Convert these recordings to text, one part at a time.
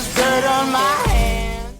there's dirt on my hands.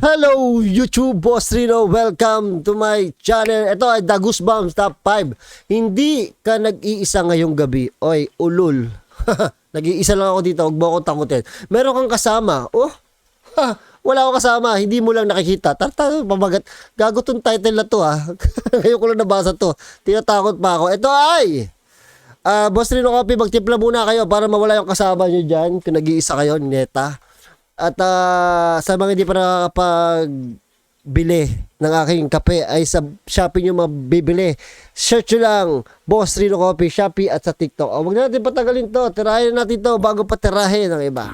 Hello YouTube, Boss Rino. Welcome to my channel. Ito ay The Goosebumps Top 5. Hindi ka nag-iisa ngayong gabi. Oy, ulul. Nag-iisa lang ako dito. Huwag mo akong takutin. Meron kang kasama. Oh, wala akong kasama. Hindi mo lang nakikita. Tartar, pamagat. Gago tong title na to ha. Ngayon ko lang nabasa to. Tinatakot pa ako. Ito ay Boss Rino Coffee, magtimpla muna kayo para mawala yung kasama nyo dyan. Kung nag-iisa kayo, neta. At sa mga hindi pa nakakapagbili ng aking kape ay sa Shopee nyo mabibili. Search nyo lang Boss Rino Coffee, Shopee at sa TikTok. Huwag na natin patagalin to. Tirahin natin to bago patirahin ng iba.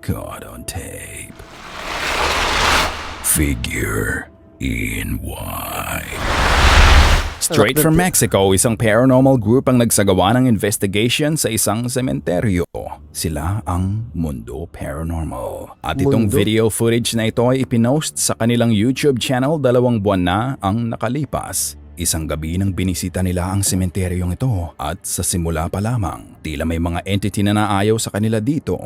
Caught on tape. Figure in white. Straight from Mexico, isang paranormal group ang nagsagawa ng investigation sa isang sementeryo. Sila ang Mundo Paranormal. At itong Mundo? video footage na ito ay ipinost sa kanilang YouTube channel 2 buwan na ang nakalipas. Isang gabi nang binisita nila ang sementeryong ito at sa simula pa lamang, tila may mga entity na naayaw sa kanila dito.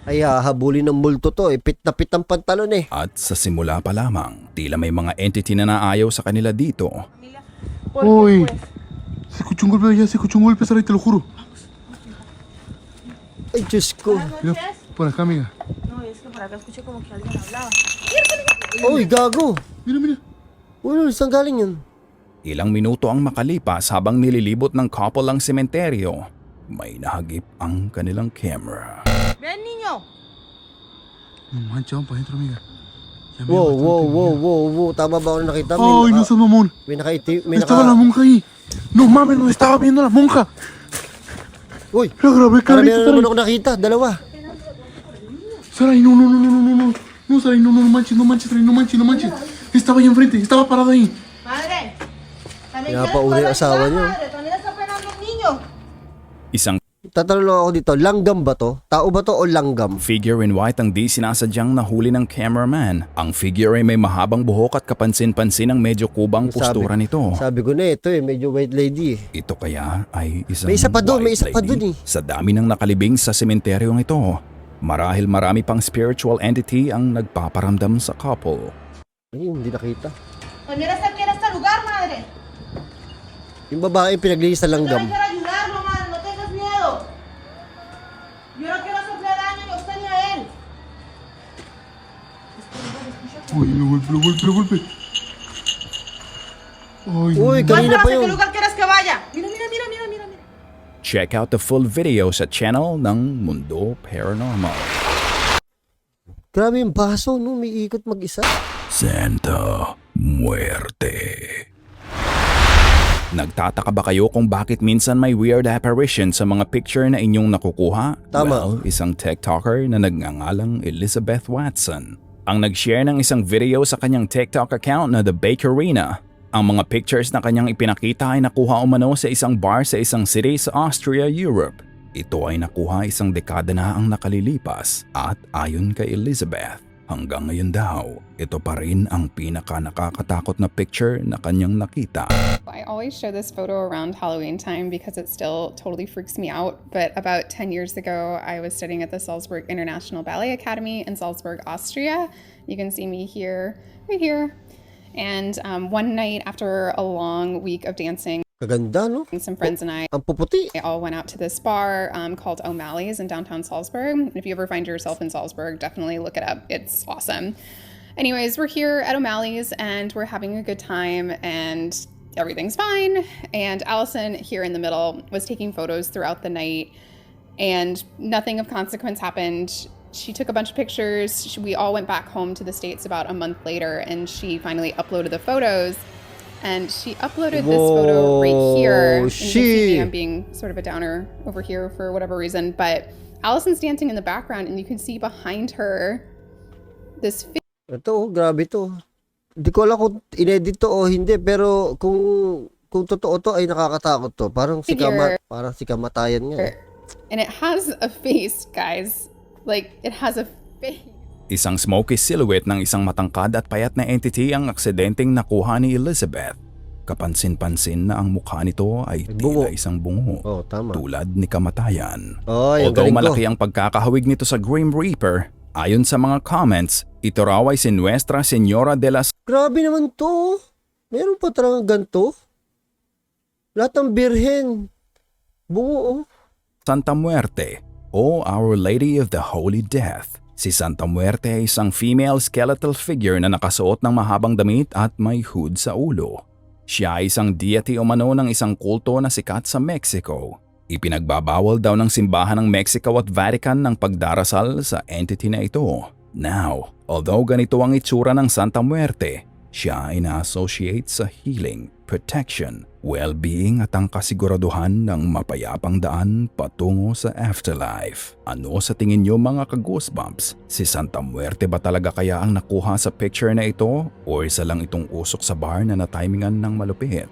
Ay habulin ng multo to. Pit na pit ang pantalon eh. At sa simula pa lamang, tila may mga entity na naayaw sa kanila dito. Uy, se escuchó un golpe allá, se escuchó un golpe, Saray, te lo juro. Ay Diyos ko. Mira, por acá, amiga. No, es que por acá escuché como que alguien hablaba. Uy, gago. Mira, mira. Uy, saan galing yun? Ilang minuto ang makalipas habang nililibot ng couple ang sementeryo, may nahagip ang kanilang camera. ¡Ven, niño! No manches, vamos para adentro, amiga. Ya me Wow, dio wow, bastante wow, miedo. wow, wow. Tama ba ako nakita? Ay, no seas mamón. May nakaiti, may Estaba la monja ahí. No mames, nos estaba viendo la monja. Uy, Lo grabé, parang carnita, meron naman Saray. ako nakita. Dalawa. Saray, no, no, no, no, no, no, no. No, Saray, no, no, no manches, no manches, Saray, no manches, no manches. Estaba ahí enfrente, estaba parada ahí. ¡Madre! ¿También Ya, quieres pa, uli poder asawa ayudar, niyo. madre? ¿También está penando un niño? Isang Tatanong lang ako dito. Langgam ba to? Tao ba to o langgam? figure in white ang di sinasadyang nahuli ng cameraman. Ang figure ay may mahabang buhok at kapansin-pansin ang medyo kubang postura nito. Sabi ko na ito eh. Medyo white lady eh. Ito kaya ay isang May isa pa doon, may white isa pa lady? doon eh. Sa dami ng nakalibing sa sementeryong ito, marahil marami pang spiritual entity ang nagpaparamdam sa couple. Ay, hindi nakita. Pues mira, se quiere este lugar, madre. Yung babae pinaglinis sa Yo langgam. no quiero ayudarlo, madre. No tengas miedo. Yo no quiero hacerle daño ni a usted ni a él. Uy, lo golpe, lo golpe, lo golpe. Ay, no. Uy, kanina Muéstrame pa a qué yun. lugar quieres que vaya. Mira, mira, mira, mira, mira, mira. Check out the full video sa channel ng Mundo Paranormal. Grabe yung baso, no? May ikot mag-isa. Santa Muerte. Nagtataka ba kayo kung bakit minsan may weird apparition sa mga picture na inyong nakukuha? Tama. Well, isang TikToker na nagngangalang Elizabeth Watson ang nag-share ng isang video sa kanyang TikTok account na The Bakerina. Ang mga pictures na kanyang ipinakita ay nakuha umano sa isang bar sa isang city sa Austria, Europe. Ito ay nakuha isang dekada na ang nakalilipas at ayon kay Elizabeth, hanggang ngayon daw, ito pa rin ang pinaka nakakatakot na picture na kanyang nakita. I always show this photo around Halloween time because it still totally freaks me out. But about 10 years ago, I was studying at the Salzburg International Ballet Academy in Salzburg, Austria. You can see me here, right here. And one night after a long week of dancing, Kaganda, no? some friends and I Ang puputi. all went out to this bar called O'Malley's in downtown Salzburg. If you ever find yourself in Salzburg, definitely look it up. It's awesome. Anyways, we're here at O'Malley's and we're having a good time and everything's fine. And Allison here in the middle was taking photos throughout the night and nothing of consequence happened. She took a bunch of pictures. We all went back home to the States about a month later and she finally uploaded the photos. And she uploaded this photo right here. And you can see me, I'm being sort of a downer over here for whatever reason. But Allison's dancing in the background and you can see behind her this Ito, grabe to. Hindi ko alam kung inedit to o hindi, pero kung totoo to ay nakakatakot to. Parang si kamatayan nga. and it has a face, guys. Like, it has a face. Isang smoky silhouette ng isang matangkad at payat na entity ang aksidenteng nakuha ni Elizabeth. Kapansin-pansin na ang mukha nito ay bungo. tila isang bungo. Oh, tama. Tulad ni kamatayan. Oy, ang Although galing ko. malaki ang pagkakahawig nito sa Grim Reaper, ayon sa mga comments, ito raw ay si Nuestra Señora de las Grabe naman to. Meron pa talagang ganito. Lahat ng birhen. Bungo, oh. Santa Muerte o Our Lady of the Holy Death. Si Santa Muerte ay isang female skeletal figure na nakasuot ng mahabang damit at may hood sa ulo. Siya ay isang deity umano ng isang kulto na sikat sa Mexico. Ipinagbabawal daw ng simbahan ng Mexico at Vatican ng pagdarasal sa entity na ito. Now, although ganito ang itsura ng Santa Muerte, siya ay na-associate sa healing, protection, well-being at ang kasiguraduhan ng mapayapang daan patungo sa afterlife. Ano sa tingin niyo mga ka-goosebumps? Si Santa Muerte ba talaga kaya ang nakuha sa picture na ito o isa lang itong usok sa bar na natimingan ng malupit?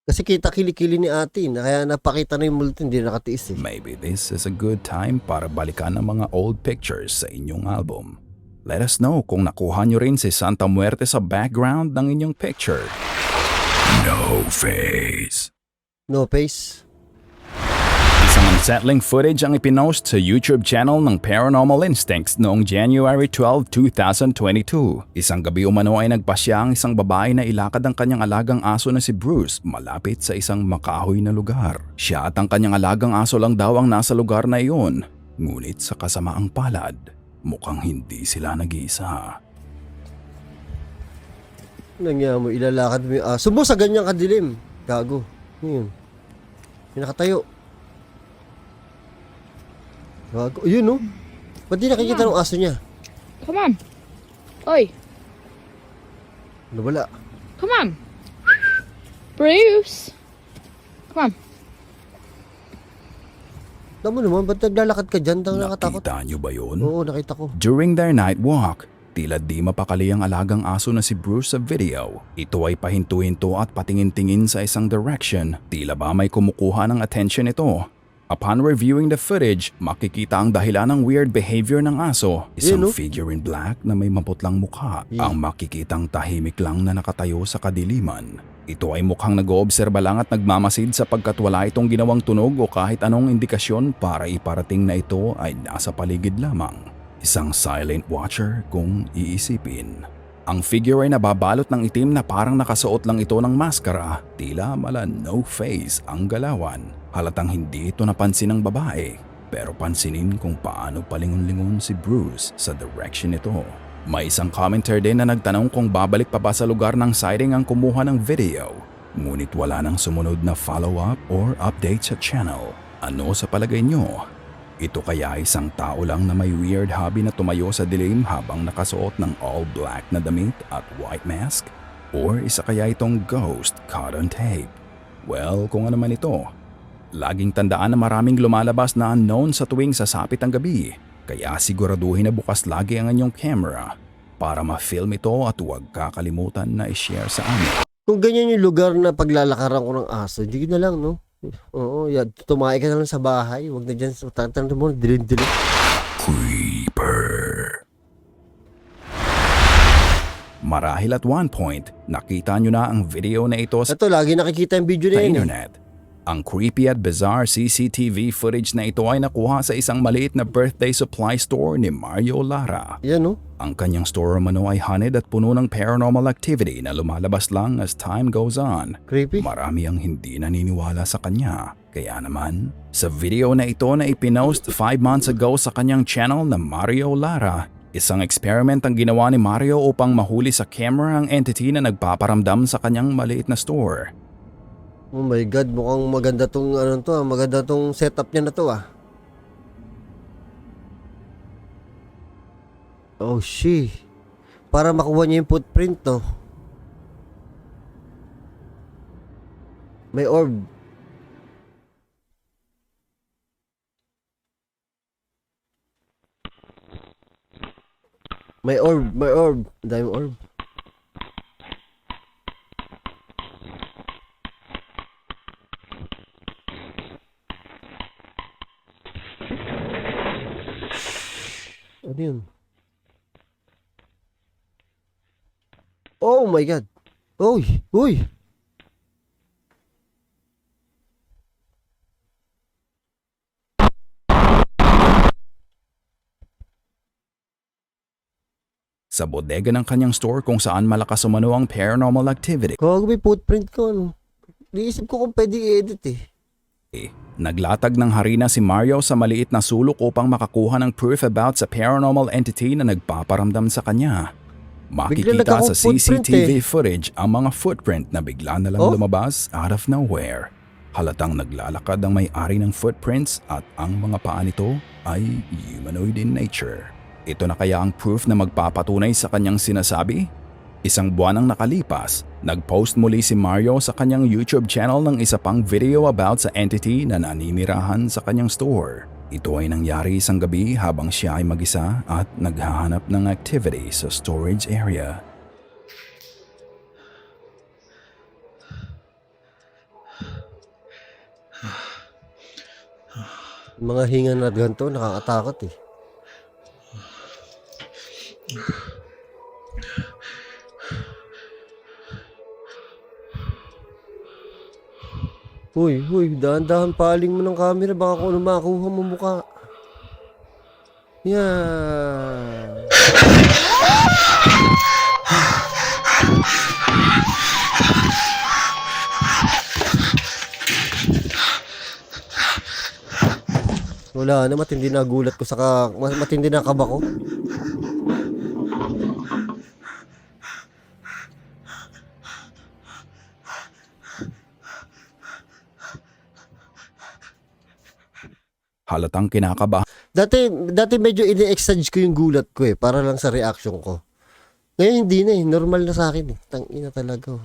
Kasi kita kilikili ni ate na kaya napakita na yung multo, hindi nakatiis eh. Maybe this is a good time para balikan ang mga old pictures sa inyong album. Let us know kung nakuha nyo rin si Santa Muerte sa background ng inyong picture. No face. No face. Isang unsettling footage ang ipinost sa YouTube channel ng Paranormal Instincts noong January 12, 2022. Isang gabi umano ay nagpasya ang isang babae na ilakad ang kanyang alagang aso na si Bruce malapit sa isang makahoy na lugar. Siya at ang kanyang alagang aso lang daw ang nasa lugar na iyon. Ngunit sa kasamaang palad, mukhang hindi sila nag-iisa. Nangyari mo, ilalakad mo yung aso mo sa ganyang kadilim. Gago. Yun. Yung nakatayo. Gago. Yun, no? Ba't di nakikita ng aso niya? Come on. Oi, Nawala. come on. Bruce. Come on. Alam mo naman, ba't naglalakad ka dyan? Tang nakatakot. Nakita nyo ba yun? Oo, nakita ko. During their night walk, tila di mapakali ang alagang aso na si Bruce sa video. Ito ay pahinto-hinto at patingin-tingin sa isang direction. Tila ba may kumukuha ng attention ito? Upon reviewing the footage, makikita ang dahilan ng weird behavior ng aso. Isang no? figure in black na may maputlang mukha. Ang makikitang tahimik lang na nakatayo sa kadiliman. Ito ay mukhang nag-oobserba lang at nagmamasid sapagkat wala itong ginawang tunog o kahit anong indikasyon para iparating na ito ay nasa paligid lamang. Isang silent watcher kung iisipin. Ang figure ay nababalot ng itim na parang nakasuot lang ito ng maskara. Tila mala no face ang galawan. Halatang hindi ito napansin ng babae. Pero pansinin kung paano palingon-lingon si Bruce sa direction nito. May isang commenter din na nagtanong kung babalik pa ba sa lugar ng sighting ang kumuha ng video. Ngunit wala nang sumunod na follow-up or update sa channel. Ano sa palagay nyo? Ito kaya isang tao lang na may weird hobby na tumayo sa dilim habang nakasuot ng all-black na damit at white mask? Or isa kaya itong ghost caught on tape? Well, kung ano man ito, laging tandaan na maraming lumalabas na unknown sa tuwing sasapit ang gabi. Kaya siguraduhin na bukas lagi ang inyong camera para ma-film ito at huwag kakalimutan na i-share sa amin. Kung ganyan yung lugar na paglalakaran ko ng aso, hindi na lang, no? Oo, yan. Tumae ka na lang sa bahay. Huwag na dyan sa tatang mo. Dilin-dilin. Creeper. Marahil at one point, nakita nyo na ang video na ito sa Ito, lagi nakikita yung video na yan. eh. internet. Ang creepy at bizarre CCTV footage na ito ay nakuha sa isang maliit na birthday supply store ni Mario Lara. Yan, no? Ang kanyang store umano ay haunted at puno ng paranormal activity na lumalabas lang as time goes on. Creepy. Marami ang hindi naniniwala sa kanya. Kaya naman, sa video na ito na ipinost 5 months ago sa kanyang channel na Mario Lara, isang experiment ang ginawa ni Mario upang mahuli sa camera ang entity na nagpaparamdam sa kanyang maliit na store. Oh my God, mukhang maganda tong ano to, maganda tong setup niya na to ah. Oh she. Para makuha niya yung footprint, no. May orb. May orb, may orb. Ang daming orb. Ano yun? Oh my God. Uy! Uy! sa bodega ng kanyang store kung saan malakas umano ang paranormal activity. Gago, may footprint ko, ano. Naisip ko kung pwede i-edit eh. Naglatag ng harina si Mario sa maliit na sulok upang makakuha ng proof about sa paranormal entity na nagpaparamdam sa kanya. Bigla Makikita sa nagkaka-footprint CCTV eh. footage ang mga footprint na bigla na lang Oh. lumabas out of nowhere. Halatang naglalakad ang may-ari ng footprints at ang mga paa nito ay humanoid in nature. Ito na kaya ang proof na magpapatunay sa kanyang sinasabi? Isang buwan ang nakalipas, nag-post muli si Mario sa kanyang YouTube channel ng isa pang video about sa entity na naninirahan sa kanyang store. Ito ay nangyari isang gabi habang siya ay mag-isa at naghahanap ng activity sa storage area. Mga hinga na ganito, nakakatakot eh. Uy, dahan-dahan paling mo ng camera, baka kung ano makuha mo mukha. Yan. Wala na, matindi na gulat ko matindi na kaba ko. Halatang kinakabahan Dati medyo ini-exage ko yung gulat ko eh, para lang sa reaction ko. Ngayon hindi na eh, normal na sa akin eh. Tangina talaga.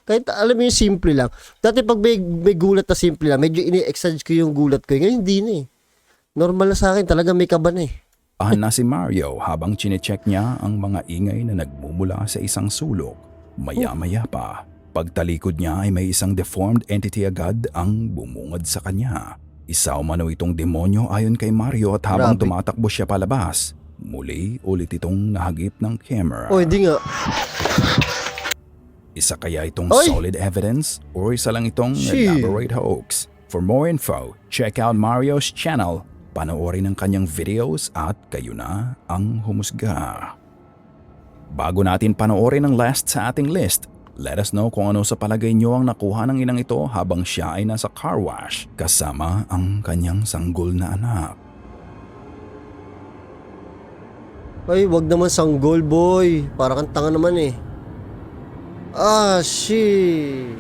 Kahit alam mo yung simple lang. Dati pag may gulat na simple lang, medyo ini-exage ko yung gulat ko. Ngayon hindi na eh. Normal na sa akin, talaga may kaba na eh. na si Mario habang chinecheck niya ang mga ingay na nagmumula sa isang sulok. Maya-maya pa, pagtalikod niya ay may isang deformed entity agad ang bumungad sa kanya. Isa umano itong demonyo ayon kay Mario at habang Grabe. tumatakbo siya palabas, muli ulit itong nahagip ng camera. Oh, hindi nga. Isa kaya itong Oy! solid evidence o isa lang itong Shit. elaborate hoax? For more info, check out Mario's channel, panoorin ang kanyang videos at kayo na ang humusga. Bago natin panoorin ang last sa ating list, let us know kung ano sa palagay nyo ang nakuha ng inang ito habang siya ay nasa car wash kasama ang kanyang sanggol na anak. Ay, wag naman sanggol, boy. Para kang tanga naman eh. Ah, shit.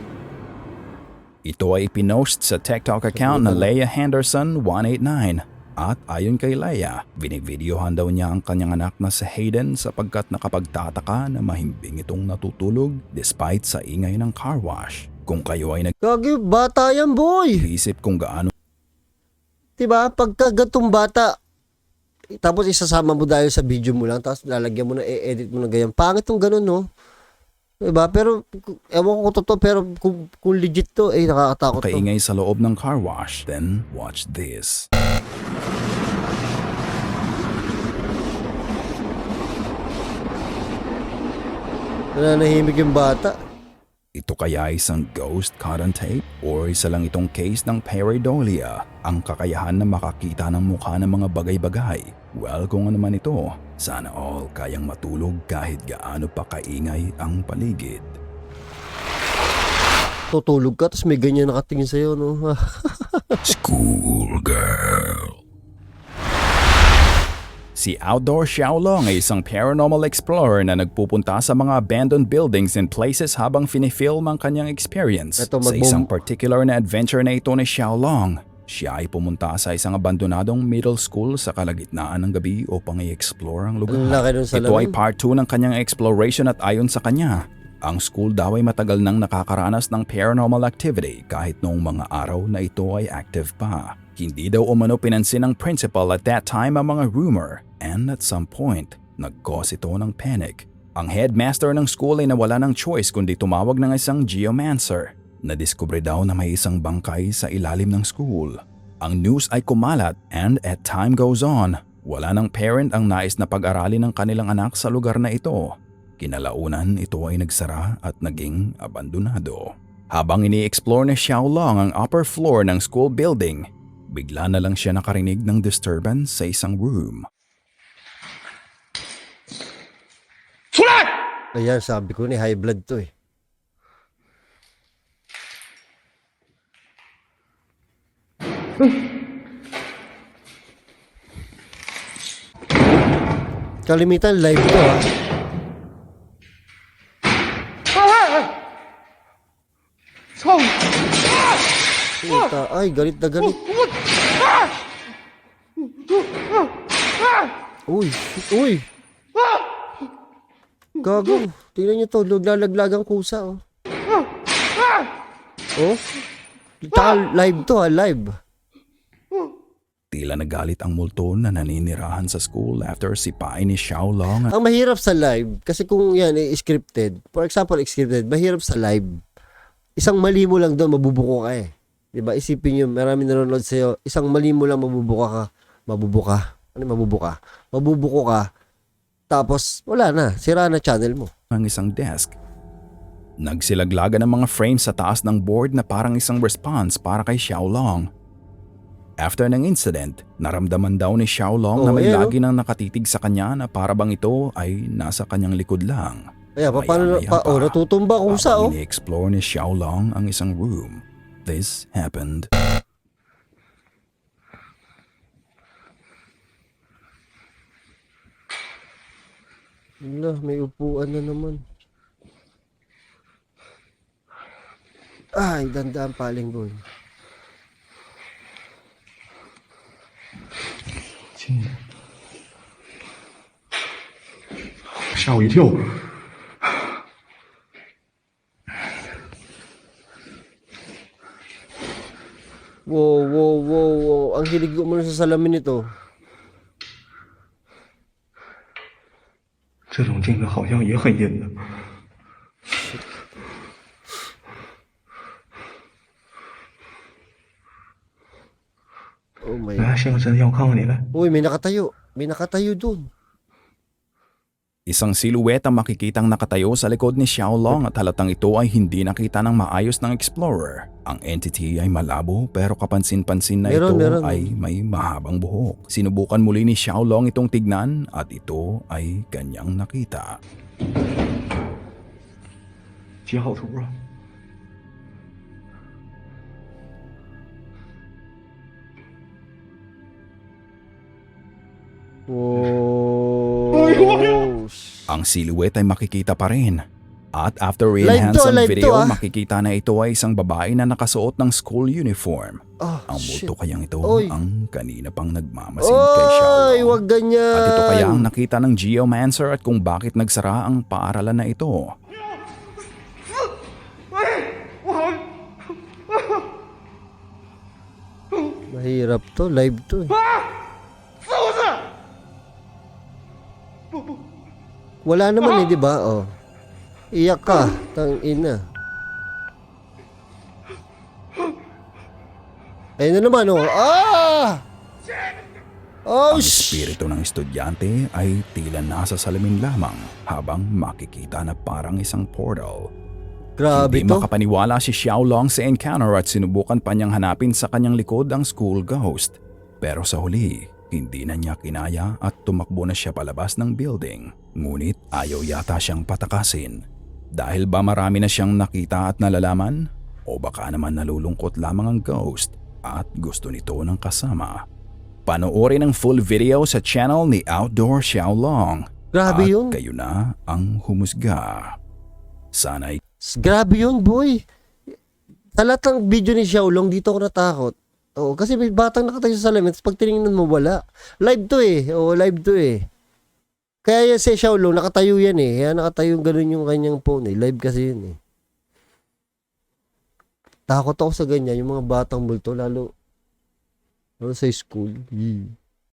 Ito ay pinost sa TikTok account na Leia Henderson 189 at ayon kay Leia, binivideohan daw niya ang kanyang anak na si Hayden sapagkat nakapagtataka na mahimbing itong natutulog despite sa ingay ng car wash. Kung kayo ay Gagi, bata yan, boy. nag-iisip kung gaano Diba? Pagka gatong bata, tapos isasama mo dahil sa video mo lang, tapos lalagyan mo na, i-edit mo na ganyan. Pangit tong ganun, no? Diba? Pero, ewan ko totoo, pero kung legit to, nakakatakot to. kaingay sa loob ng car wash, then watch this. Nananahimik yung bata. Ito kaya isang ghost cotton tape or isa lang itong case ng pareidolia, ang kakayahan na makakita ng mukha ng mga bagay-bagay? Well, kung ano man ito, sana all kayang matulog kahit gaano pa kaingay ang paligid. Tutulog ka, tapos may ganyan nakatingin sa'yo, no? Schoolgirl. Si Outdoor Xiaolong ay isang paranormal explorer na nagpupunta sa mga abandoned buildings and places habang finifilm ang kanyang experience. Ito, Sa isang particular na adventure na ito ni Xiaolong, siya ay pumunta sa isang abandonadong middle school sa kalagitnaan ng gabi upang i-explore ang lugar. Ang laki nun sa Ito ay lamin. part 2 ng kanyang exploration at ayon sa kanya, ang school daw ay matagal nang nakakaranas ng paranormal activity kahit noong mga araw na ito ay active pa. Hindi daw umano pinansin ng principal at that time ang mga rumor and at some point, nag-cause ito ng panic. Ang headmaster ng school ay nawala ng choice kundi tumawag ng isang geomancer. Nadiskubre daw na may isang bangkay sa ilalim ng school. Ang news ay kumalat and as time goes on, wala ng parent ang nais na pag-aralin ng kanilang anak sa lugar na ito. Kinalaunan ito ay nagsara at naging abandonado. Habang ini-explore ni Xiaolong ang upper floor ng school building, bigla na lang siya nakarinig ng disturbance sa isang room. Ayan, sabi ko ni high blood to eh. Kalimitan live to ha. Puta, ay, galit na galit. Uy, uy. Gago. Tingnan nyo to, naglalaglagang kusa oh. Oh. Live to ha, live. Tila nagalit ang multo na naninirahan sa school after sipain ni Xiaolong. Ang mahirap sa live, kasi kung yan scripted, for example, scripted, mahirap sa live. Isang mali mo lang doon, mabubuko ka eh. Diba? Isipin nyo, marami nanonood sa'yo, isang mali mo lang mabubuka ka. Mabubuka. Ano mabubuka? Mabubuko ka. Tapos, wala na. Sira na channel mo. Ang isang desk. Nagsilaglagan ng mga frames sa taas ng board na parang isang response para kay Xiaolong. After ng incident, naramdaman daw ni Xiaolong na may lagi nang nakatitig sa kanya na para bang ito ay nasa kanyang likod lang. Kaya, paano natutumba kusa oh. Ini-explore ni Xiaolong ang isang room. This happened. Wala, may upuan na naman. Ay, dandaan paling boy. 亲人，吓我一跳。 Wow, wow, wow, wow. Ang hilig ko muna sa salamin nito. 这种镜子好像也很阴的。 Oh my. 来，伸个身体，我看看你来。 Uy, may nakatayo. May nakatayo dun. Isang silueta makikitang nakatayo sa likod ni Xiaolong at halatang ito ay hindi nakita ng maayos ng explorer. Ang entity ay malabo pero kapansin-pansin na Meron. ay may mahabang buhok. Sinubukan muli ni Xiaolong itong tignan at ito ay kanyang nakita. 截好图啊！ Wow. Ang silueta ay makikita pa rin. At after Live to, enhance ang live video, to, ah. makikita na ito ay isang babae na nakasuot ng school uniform. Oh, Ang shit. multo kayang ito Oy. ang kanina pang nagmamasid kay Xiaolong. Ay, wag ganyan. At ito kaya ang nakita ng geomancer at kung bakit nagsara ang paaralan na ito. Mahirap to, live to. Wala naman di ba? Oh. Iyak ka, tang ina. Ayun na naman, oh. Ah! Oh, Ang espiritu ng estudyante ay tila nasa salamin lamang habang makikita na parang isang portal. grabe Hindi to. makapaniwala si Xiaolong sa encounter at sinubukan pa niyang hanapin sa kanyang likod ang school ghost. Pero sa huli, hindi na niya kinaya at tumakbo na siya palabas ng building. Ngunit ayaw yata siyang patakasin. Dahil ba marami na siyang nakita at nalalaman? O baka naman nalulungkot lamang ang ghost at gusto nito ng kasama? Panoorin ang full video sa channel ni Outdoor Xiaolong. Grabe At yun. kayo na ang humusga. Sana'y Grabe yun, boy. Sa lahat ng video ni Xiaolong, dito ako natakot. Oo, kasi may batang nakatayo sa salamin, tapos pag tinignan mo, wala. Live to eh. Oo, live to eh. Kaya yan si Xiaolong, nakatayo yan eh. Kaya nakatayo ganun yung kanyang phone eh. Live kasi yun eh. Takot ako sa ganyan, yung mga batang multo, lalo sa school.